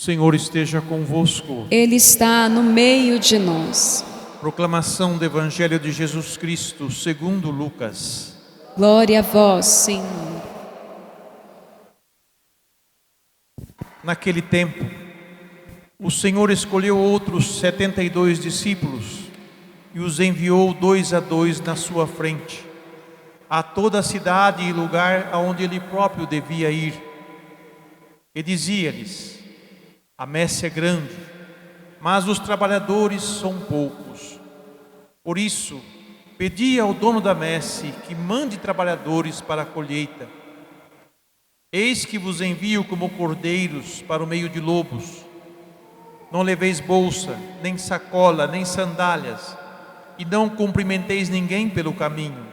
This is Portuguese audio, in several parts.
Senhor esteja convosco. Ele está no meio de nós. Proclamação do Evangelho de Jesus Cristo, segundo Lucas. Glória a vós, Senhor. Naquele tempo, o Senhor escolheu outros 72 discípulos e os enviou 2 a 2 na sua frente, a toda a cidade e lugar aonde ele próprio devia ir. E dizia-lhes: a messe é grande, mas os trabalhadores são poucos. Por isso, pedi ao dono da messe que mande trabalhadores para a colheita. Eis que vos envio como cordeiros para o meio de lobos. Não leveis bolsa, nem sacola, nem sandálias, e não cumprimenteis ninguém pelo caminho.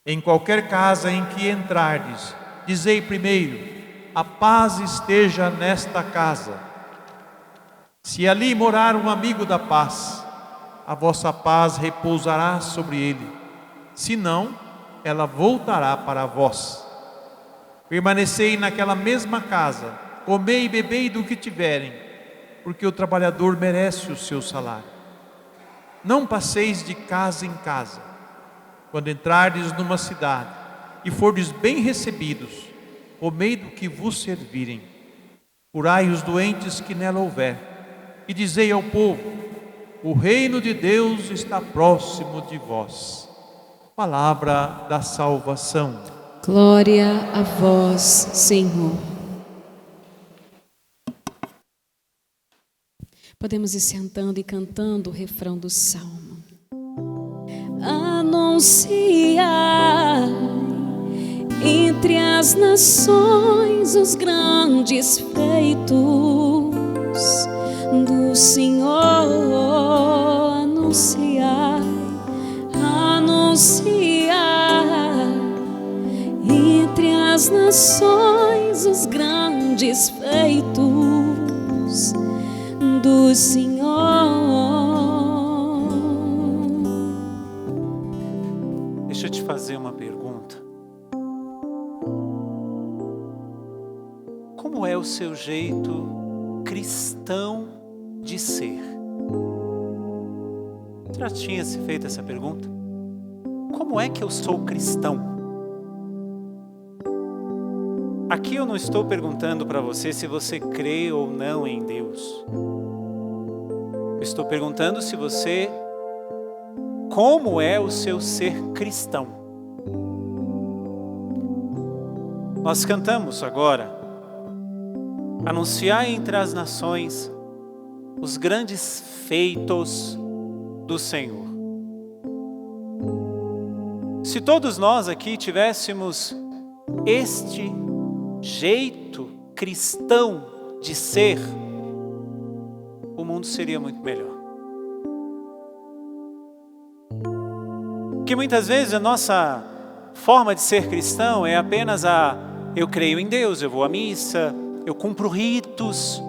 Em qualquer casa em que entrardes, dizei primeiro: a paz esteja nesta casa. Se ali morar um amigo da paz, a vossa paz repousará sobre ele. Se não, ela voltará para vós. Permanecei naquela mesma casa, comei e bebei do que tiverem, porque o trabalhador merece o seu salário. Não passeis de casa em casa. Quando entrardes numa cidade e fordes bem recebidos, comei do que vos servirem. Curai os doentes que nela houver, e dizei ao povo: o reino de Deus está próximo de vós. Palavra da salvação. Glória a vós, Senhor. Podemos ir sentando e cantando o refrão do Salmo. Anunciai entre as nações os grandes feitos do Senhor. Anunciai, anunciai entre as nações os grandes feitos do Senhor. Deixa eu te fazer uma pergunta. Como é o seu jeito cristão de ser? Você já tinha se feito essa pergunta? Como é que eu sou cristão? Aqui eu não estou perguntando para você se você crê ou não em Deus. Eu estou perguntando se você, como é o seu ser cristão. Nós cantamos agora: anunciai entre as nações os grandes feitos do Senhor. Se todos nós aqui tivéssemos este jeito cristão de ser, o mundo seria muito melhor. Porque muitas vezes a nossa forma de ser cristão é apenas eu creio em Deus, eu vou à missa, eu cumpro ritos,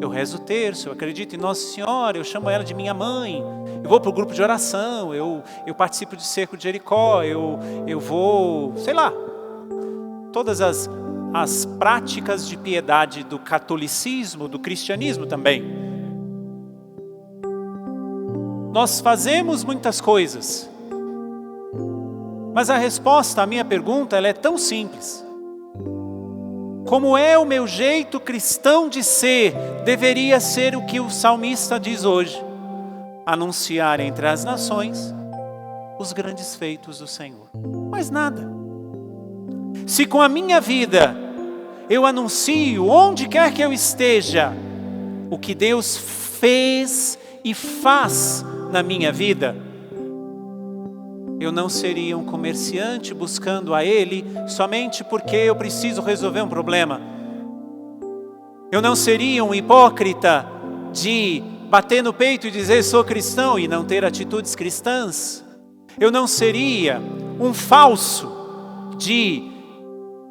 eu rezo o terço, eu acredito em Nossa Senhora, eu chamo ela de minha mãe, eu vou para o grupo de oração, eu participo de cerco de Jericó, eu vou, sei lá, todas as práticas de piedade do catolicismo, do cristianismo também. Nós fazemos muitas coisas, mas a resposta à minha pergunta ela é tão simples. Como é o meu jeito cristão de ser? Deveria ser o que o salmista diz hoje: anunciar entre as nações os grandes feitos do Senhor. Mais nada. Se com a minha vida eu anuncio, onde quer que eu esteja, o que Deus fez e faz na minha vida, eu não seria um comerciante buscando a Ele somente porque eu preciso resolver um problema. Eu não seria um hipócrita de bater no peito e dizer sou cristão e não ter atitudes cristãs. Eu não seria um falso de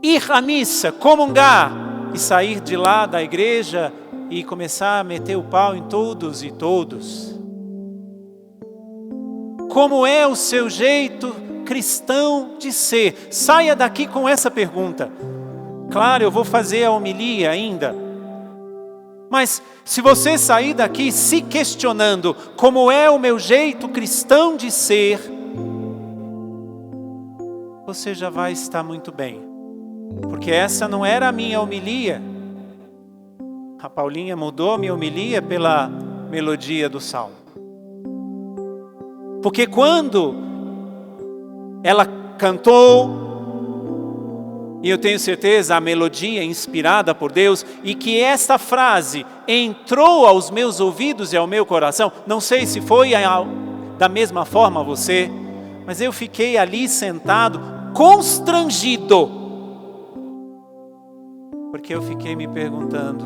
ir à missa, comungar e sair de lá da igreja e começar a meter o pau em todos e todos. Como é o seu jeito cristão de ser? Saia daqui com essa pergunta. Claro, eu vou fazer a homilia ainda, Mas se você sair daqui se questionando como é o meu jeito cristão de ser, você já vai estar muito bem. Porque essa não era a minha homilia. A Paulinha mudou a minha homilia pela melodia do salmo. Porque quando ela cantou, e eu tenho certeza, a melodia inspirada por Deus, e que esta frase entrou aos meus ouvidos e ao meu coração, não sei se foi da mesma forma a você, mas eu fiquei ali sentado, constrangido, porque eu fiquei me perguntando,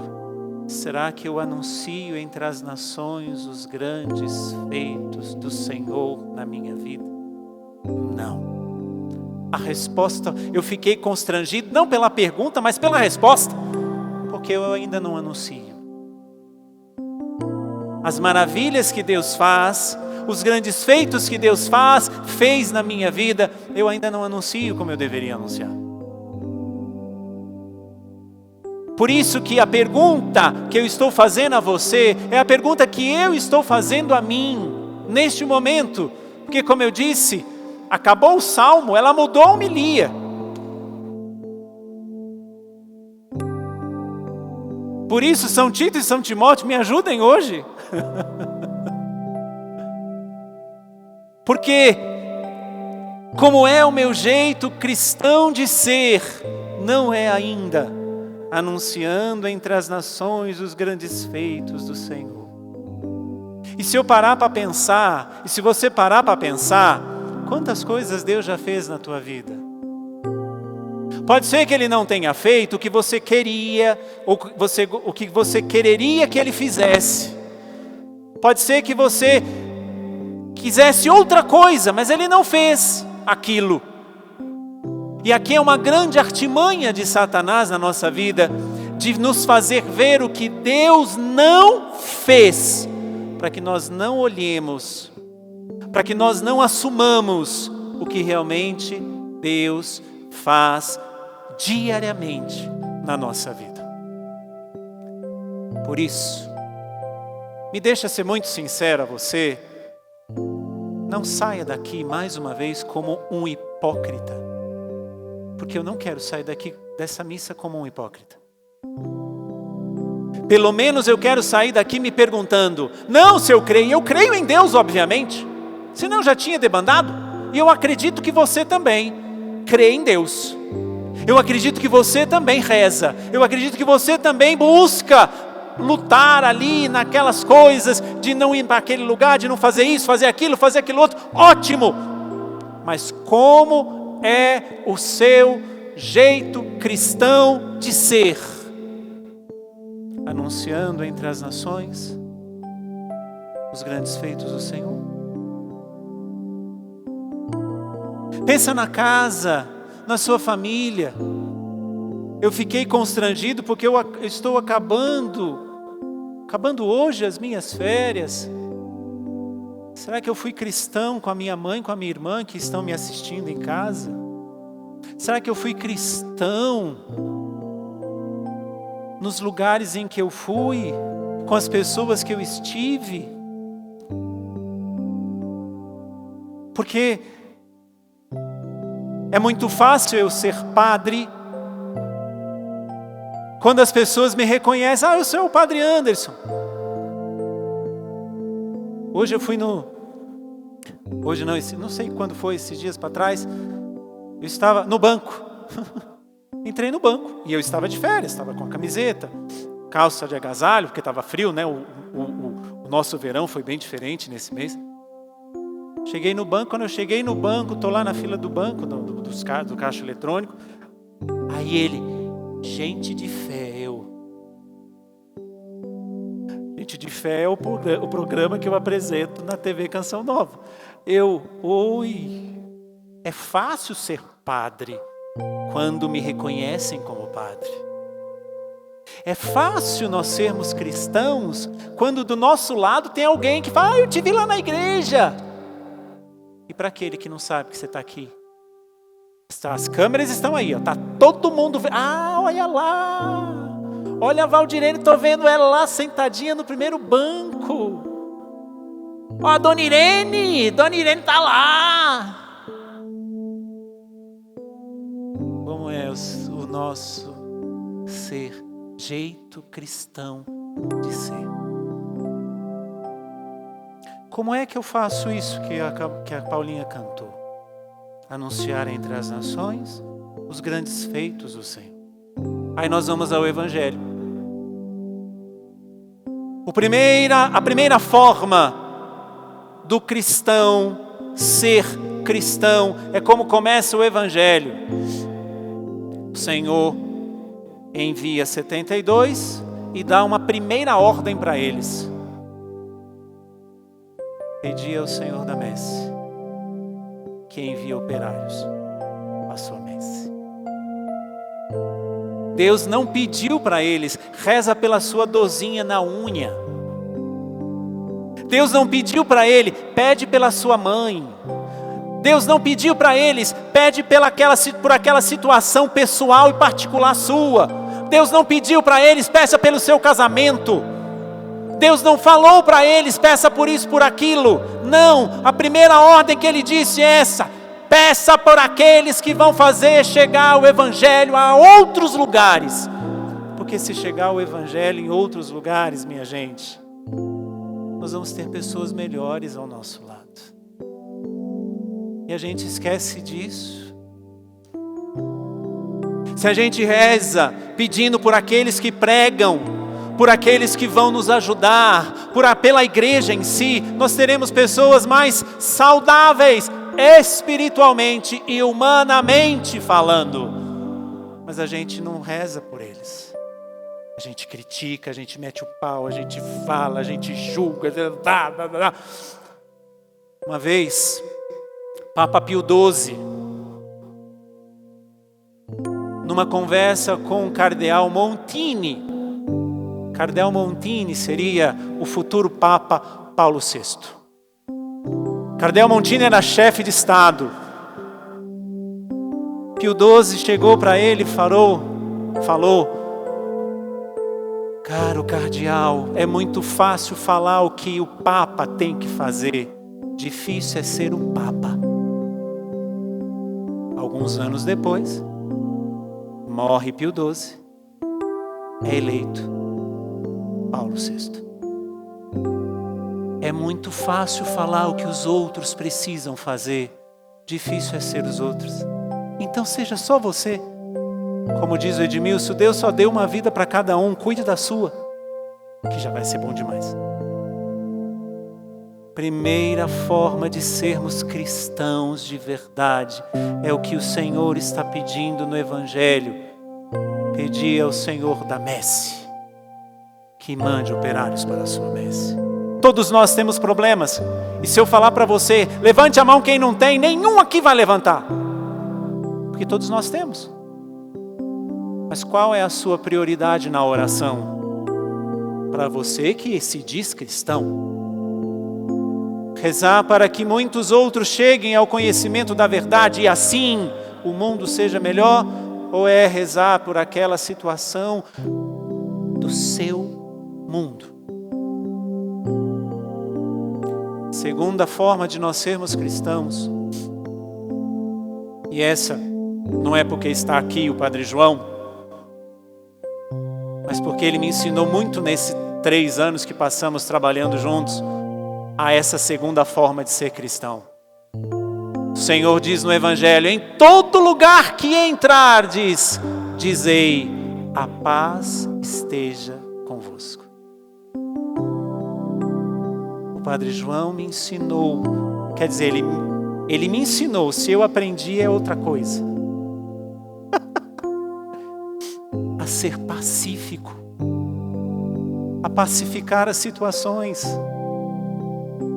será que eu anuncio entre as nações os grandes feitos do Senhor na minha vida? Não. A resposta, eu fiquei constrangido, não pela pergunta, mas pela resposta, porque eu ainda não anuncio. As maravilhas que Deus faz, os grandes feitos que Deus fez na minha vida, eu ainda não anuncio como eu deveria anunciar. Por isso que a pergunta que eu estou fazendo a você, é a pergunta que eu estou fazendo a mim, neste momento, porque como eu disse, acabou o salmo, ela mudou a homilia. Por isso, São Tito e São Timóteo me ajudem hoje. Porque, como é o meu jeito cristão de ser, não é ainda anunciando entre as nações os grandes feitos do Senhor. E se eu parar para pensar, e se você parar para pensar, quantas coisas Deus já fez na tua vida? Pode ser que Ele não tenha feito o que você queria, ou o que você quereria que Ele fizesse. Pode ser que você quisesse outra coisa, mas Ele não fez aquilo. E aqui é uma grande artimanha de Satanás na nossa vida, de nos fazer ver o que Deus não fez, para que nós não olhemos, para que nós não assumamos o que realmente Deus faz diariamente na nossa vida. Por isso, me deixa ser muito sincero a você, não saia daqui mais uma vez como um hipócrita, porque eu não quero sair daqui dessa missa como um hipócrita. Pelo menos eu quero sair daqui me perguntando, não, se eu creio em Deus, obviamente, senão eu já tinha debandado, e eu acredito que você também crê em Deus. Eu acredito que você também reza, eu acredito que você também busca lutar ali naquelas coisas, de não ir para aquele lugar, de não fazer isso, fazer aquilo outro, ótimo! Mas como é o seu jeito cristão de ser? Anunciando entre as nações os grandes feitos do Senhor? Pensa na casa, na sua família. Eu fiquei constrangido porque eu estou acabando hoje as minhas férias. Será que eu fui cristão com a minha mãe, com a minha irmã que estão me assistindo em casa? Será que eu fui cristão nos lugares em que eu fui, com as pessoas que eu estive? Porque é muito fácil eu ser padre quando as pessoas me reconhecem, eu sou o Padre Anderson. Hoje eu fui não sei quando foi, esses dias para trás, eu estava no banco. Entrei no banco e eu estava de férias, estava com a camiseta, calça de agasalho, porque estava frio, né? O nosso verão foi bem diferente nesse mês. Cheguei no banco, quando eu cheguei no banco, estou lá na fila do banco, do caixa eletrônico, aí ele, gente de fé, Gente de Fé é o programa que eu apresento na TV Canção Nova. É fácil ser padre quando me reconhecem como padre. É fácil nós sermos cristãos quando do nosso lado tem alguém que fala, eu te vi lá na igreja. E para aquele que não sabe que você está aqui, as câmeras estão aí, está todo mundo vendo. Olha lá, Olha a Valdirene, estou vendo ela lá sentadinha no primeiro banco. Ó, a Dona Irene está lá. Como é o nosso ser, jeito cristão de ser. Como é que eu faço isso que a Paulinha cantou? Anunciar entre as nações os grandes feitos do Senhor. Aí nós vamos ao Evangelho. A primeira forma do cristão ser cristão é como começa o Evangelho. O Senhor envia 72 e dá uma primeira ordem para eles. Pedi ao Senhor da messe que envia operários à sua messe. Deus não pediu para eles, reza pela sua dorzinha na unha. Deus não pediu para ele, pede pela sua mãe. Deus não pediu para eles, pede por aquela situação pessoal e particular sua. Deus não pediu para eles, peça pelo seu casamento. Deus não falou para eles, peça por isso, por aquilo. Não, a primeira ordem que ele disse é essa: peça por aqueles que vão fazer chegar o Evangelho a outros lugares. Porque se chegar o Evangelho em outros lugares, minha gente, nós vamos ter pessoas melhores ao nosso lado. E a gente esquece disso. Se a gente reza pedindo por aqueles que pregam, por aqueles que vão nos ajudar, pela igreja em si, nós teremos pessoas mais saudáveis, espiritualmente e humanamente falando. Mas a gente não reza por eles. A gente critica, a gente mete o pau, a gente fala, a gente julga. Uma vez, Papa Pio XII, numa conversa com o Cardeal Montini. Cardeal Montini seria o futuro Papa Paulo VI. Cardeal Montini era chefe de Estado. Pio XII chegou para ele e falou: caro cardeal, é muito fácil falar o que o Papa tem que fazer. Difícil é ser um Papa. Alguns anos depois, morre Pio XII, é eleito Paulo VI. É muito fácil falar o que os outros precisam fazer. Difícil é ser os outros. Então seja só você. Como diz o Edmilson, Deus só deu uma vida para cada um. Cuide da sua, que já vai ser bom demais. Primeira forma de sermos cristãos de verdade é o que o Senhor está pedindo no Evangelho. Pedi ao Senhor da messe que mande operários para a sua messe. Todos nós temos problemas. E se eu falar para você, levante a mão quem não tem, nenhum aqui vai levantar. Porque todos nós temos. Mas qual é a sua prioridade na oração? Para você que se diz cristão. Rezar para que muitos outros cheguem ao conhecimento da verdade e assim o mundo seja melhor? Ou é rezar por aquela situação do seu mundo? Segunda forma de nós sermos cristãos, e essa não é porque está aqui o Padre João, mas porque ele me ensinou muito nesses 3 anos que passamos trabalhando juntos, a essa segunda forma de ser cristão. O Senhor diz no Evangelho: em todo lugar que entrar, dizei, a paz esteja convosco. O Padre João me ensinou, quer dizer, ele me ensinou, se eu aprendi é outra coisa. A ser pacífico, a pacificar as situações.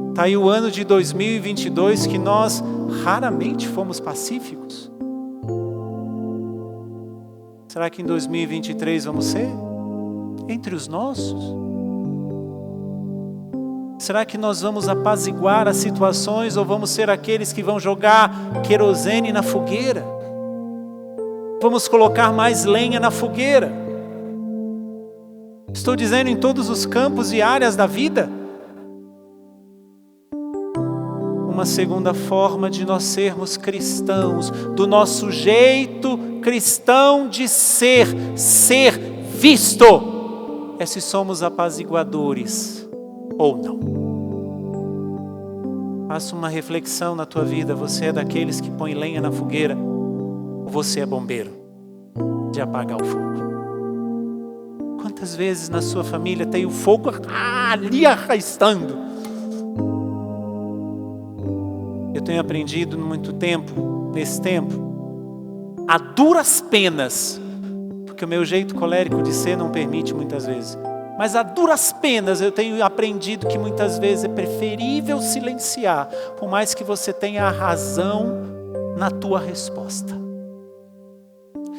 Está aí o ano de 2022 que nós raramente fomos pacíficos. Será que em 2023 vamos ser? Entre os nossos? Será que nós vamos apaziguar as situações ou vamos ser aqueles que vão jogar querosene na fogueira? Vamos colocar mais lenha na fogueira? Estou dizendo em todos os campos e áreas da vida. Uma segunda forma de nós sermos cristãos, do nosso jeito cristão de ser visto, é se somos apaziguadores ou não. Faça uma reflexão na tua vida. Você é daqueles que põe lenha na fogueira ou você é bombeiro de apagar o fogo? Quantas vezes na sua família tem o fogo ali arrastando? Eu tenho aprendido nesse tempo, a duras penas, porque o meu jeito colérico de ser não permite muitas vezes, mas a duras penas eu tenho aprendido que muitas vezes é preferível silenciar, por mais que você tenha a razão na tua resposta.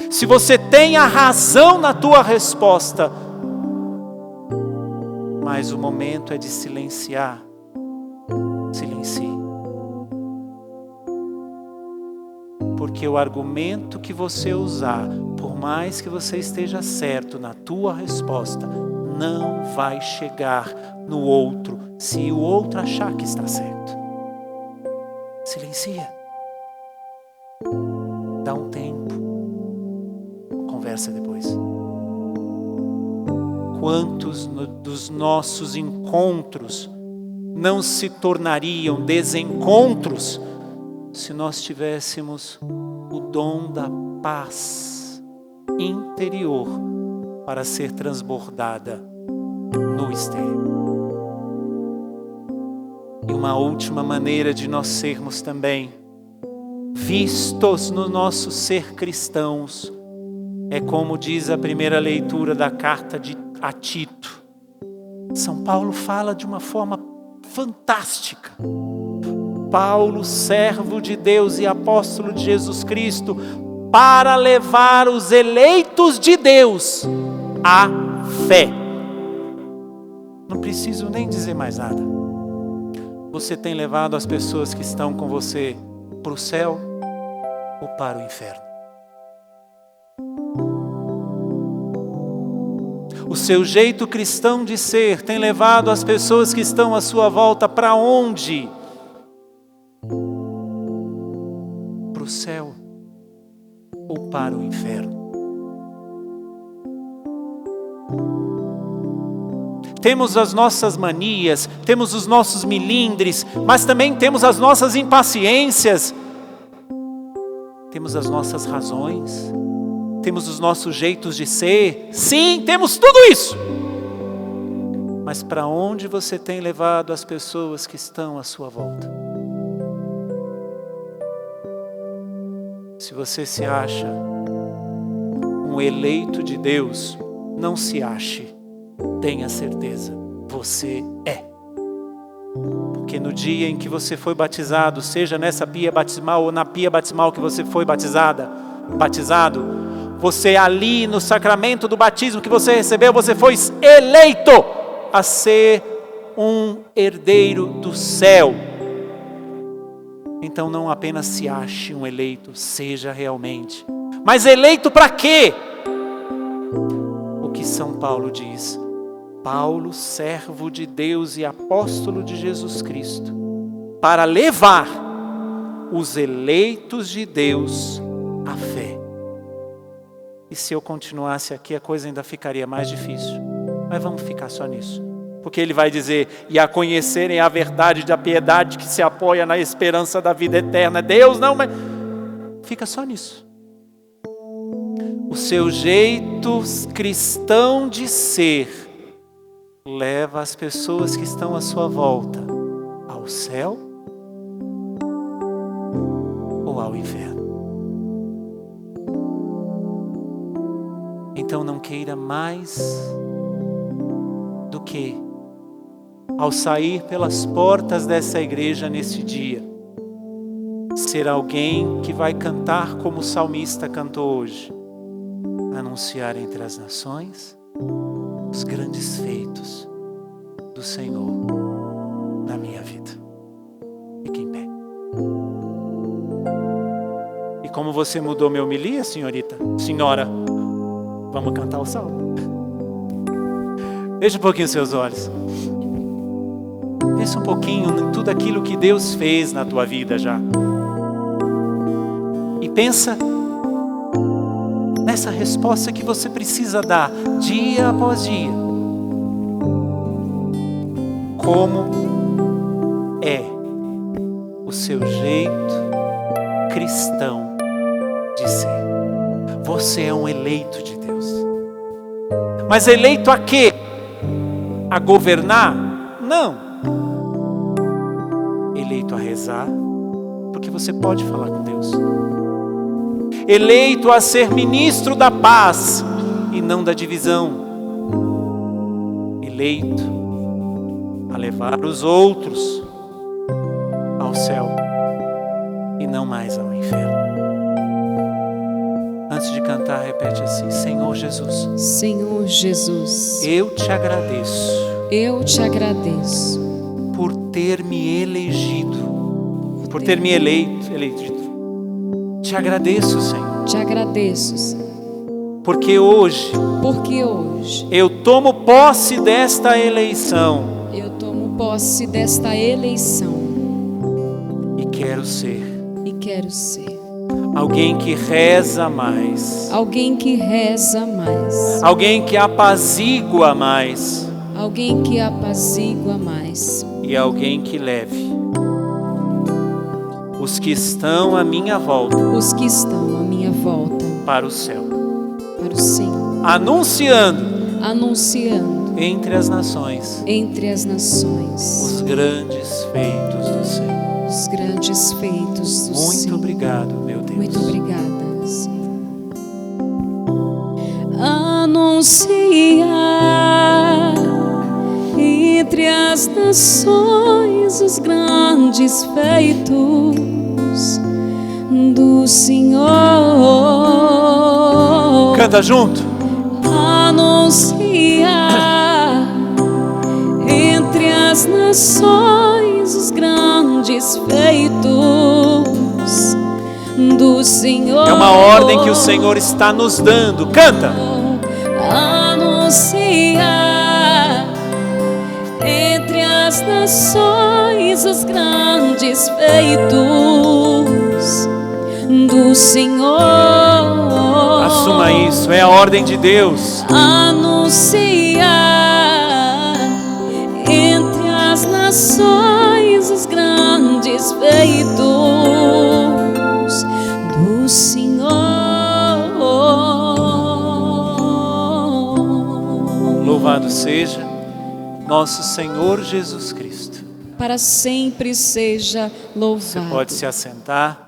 Se você tem a razão na tua resposta, mas o momento é de silenciar, silencie. Porque o argumento que você usar, por mais que você esteja certo na tua resposta, não vai chegar no outro, se o outro achar que está certo. Silencia. Dá um tempo. Conversa depois. Quantos dos nossos encontros não se tornariam desencontros se nós tivéssemos o dom da paz interior para ser transbordada no exterior? E uma última maneira de nós sermos também vistos no nosso ser cristãos é como diz a primeira leitura da carta a Tito. São Paulo fala de uma forma fantástica. Paulo, servo de Deus e apóstolo de Jesus Cristo, para levar os eleitos de Deus à fé. Não preciso nem dizer mais nada. Você tem levado as pessoas que estão com você para o céu ou para o inferno? O seu jeito cristão de ser tem levado as pessoas que estão à sua volta para onde? Para o céu ou para o inferno? Temos as nossas manias, temos os nossos milindres, mas também temos as nossas impaciências, temos as nossas razões, temos os nossos jeitos de ser. Sim, temos tudo isso. Mas para onde você tem levado as pessoas que estão à sua volta? Se você se acha um eleito de Deus, não se ache, tenha certeza, você é. Porque no dia em que você foi batizado, seja nessa pia batismal ou na pia batismal que você foi batizado, você ali no sacramento do batismo que você recebeu, você foi eleito a ser um herdeiro do céu. Então não apenas se ache um eleito, seja realmente. Mas eleito para quê? O que São Paulo diz. Paulo, servo de Deus e apóstolo de Jesus Cristo, para levar os eleitos de Deus à fé. E se eu continuasse aqui, a coisa ainda ficaria mais difícil. Mas vamos ficar só nisso. Porque ele vai dizer, e a conhecerem a verdade da piedade que se apoia na esperança da vida eterna. Deus não, mas fica só nisso. O seu jeito cristão de ser leva as pessoas que estão à sua volta ao céu ou ao inferno. Então não queira mais do que, ao sair pelas portas dessa igreja nesse dia, ser alguém que vai cantar como o salmista cantou hoje, anunciar entre as nações os grandes feitos do Senhor na minha vida. Fique em pé. E como você mudou minha homilia, senhora? Vamos cantar o salmo. Feche um pouquinho os seus olhos. Pensa um pouquinho em tudo aquilo que Deus fez na tua vida já. E pensa nessa resposta que você precisa dar dia após dia. Como é o seu jeito cristão de ser? Você é um eleito de Deus. Mas eleito a quê? A governar? Não. Eleito a rezar, porque você pode falar com Deus. Eleito a ser ministro da paz e não da divisão. Eleito a levar os outros ao céu e não mais ao inferno. Antes de cantar, repete assim: Senhor Jesus. Senhor Jesus, Eu te agradeço. eu te agradeço Por ter me elegido. Por ter me eleito. Te agradeço, Senhor. Te agradeço, Senhor, Porque hoje porque hoje eu tomo posse desta eleição eu tomo posse desta eleição e quero ser e quero ser alguém que reza mais, alguém que reza mais, alguém que apazigua mais alguém que apazigua mais e alguém que leve os que estão à minha volta os que estão à minha volta para o céu, para o Senhor, anunciando anunciando entre as nações entre as nações os grandes feitos do Senhor. os grandes feitos do Muito Senhor. obrigado, meu Deus. Muito obrigada, Senhor. Anunciar entre as nações os grandes feitos do Senhor. Canta junto. Anunciar entre as nações os grandes feitos do Senhor. É uma ordem que o Senhor está nos dando. Canta. Anunciar entre as nações os grandes feitos do Senhor. Assuma isso, é a ordem de Deus. Anunciar entre as nações os grandes feitos do Senhor. Louvado seja nosso Senhor Jesus Cristo. Para sempre seja louvado. Você pode se assentar.